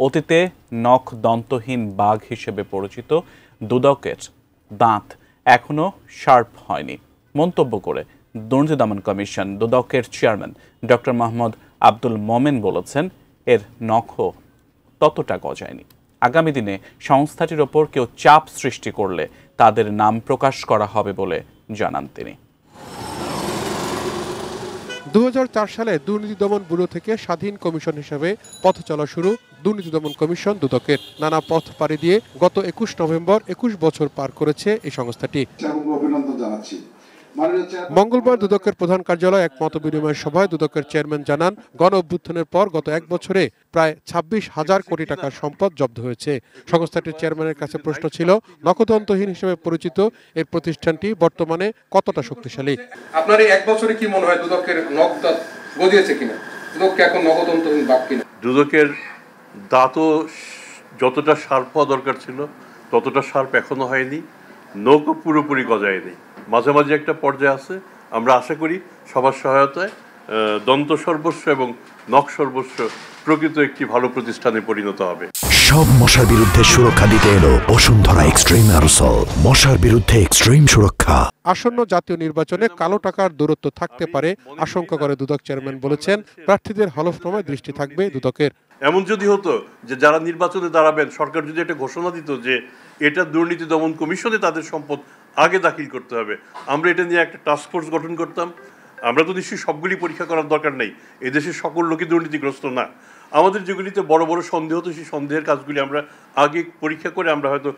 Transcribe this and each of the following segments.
অতীতে নখ দন্তহীন বাঘ হিসেবে পরিচিত দুদকের দাঁত এখনও শার্প হয়নি মন্তব্য করে দুর্নীতি দমন কমিশন দুদকের চেয়ারম্যান ডক্টর মোহাম্মদ আব্দুল মোমেন বলেছেন, এর নখও ততটা গজায়নি। আগামী দিনে সংস্থাটির ওপর কেউ চাপ সৃষ্টি করলে তাদের নাম প্রকাশ করা হবে বলে জানান তিনি। 2004 সালে দুর্নীতি দমন ব্যুরো থেকে স্বাধীন কমিশন হিসেবে পথ চলা শুরু দুর্নীতি দমন কমিশন দুদকের। নানা পথ পাড়ি দিয়ে গত 21 নভেম্বর 21 বছর পার করেছে এই সংস্থাটি। মঙ্গলবার দুদকের প্রধান কার্যালয়ে এক মতবিনিময় সভায় দুদকের চেয়ারম্যান জানান, গণ অভ্যুত্থানের পর গত এক বছরে প্রায় 26,000 কোটি টাকার সম্পদ জব্দ হয়েছে। সংস্থাটির চেয়ারম্যানের কাছে প্রশ্ন ছিল, নখদন্তহীন হিসেবে পরিচিত এই প্রতিষ্ঠানটি বর্তমানে কতটা শক্তিশালী। আপনার এই এক বছরে কি মনে হয় দুদকের নখদাঁত গজিয়েছে কিনা? দুদককে এখন নখদন্তহীন বাঘ কিনা? দুদকের দাঁতও যতটা শার্প হওয়া দরকার ছিল ততটা শার্প এখনো হয়নি, নখও পুরোপুরি গজায়নি, মাঝে মাঝে একটা পর্যায়ে আছে। আমরা আশা করি সবার সহায়তায় দন্ত সর্বস্ব এবং নখ সর্বস্ব প্রকৃত একটি ভালো প্রতিষ্ঠানে পরিণত হবে। সব মশার বিরুদ্ধে সুরক্ষা দিতে এলো বসুন্ধরা এক্সট্রিম অ্যারোসল, মশার বিরুদ্ধে এক্সট্রিম সুরক্ষা। আসন্ন জাতীয় নির্বাচনে কালো টাকার দূরত্ব থাকতে পারে আশঙ্কা করে দুদক চেয়ারম্যান বলেছেন, প্রার্থীদের হলফনামায় দৃষ্টি থাকবে দুদকের। এমন যদি হতো যে যারা নির্বাচনে দাঁড়াবেন, সরকার যদি একটা ঘোষণা দিত যে এটা দুর্নীতি দমন কমিশনে তাদের সম্পদ আগে দাখিল করতে হবে, আমরা এটা নিয়ে একটা টাস্কফোর্স গঠন করতাম। আমরা তো নিশ্চয়ই সবগুলি পরীক্ষা করার দরকার নেই, এদেশের সকল লোকই দুর্নীতিগ্রস্ত না। আমাদের যেগুলিতে বড় বড় সন্দেহ হতো সেই সন্দেহের কাজগুলি আমরা আগে পরীক্ষা করে আমরা হয়তো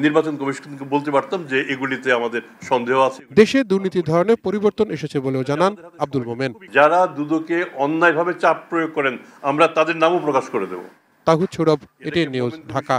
নির্বাচন কমিশনকে বলতে পারতাম যে এগুলিতে আমাদের সন্দেহ আছে। দেশে দুর্নীতির ধরনের পরিবর্তন এসেছে বলেও জানান আব্দুল মোমেন। যারা দুদকে অন্যায়ভাবে চাপ প্রয়োগ করেন আমরা তাদের নামও প্রকাশ করে দেব। Towhid Sourav, ATN news, Dhaka.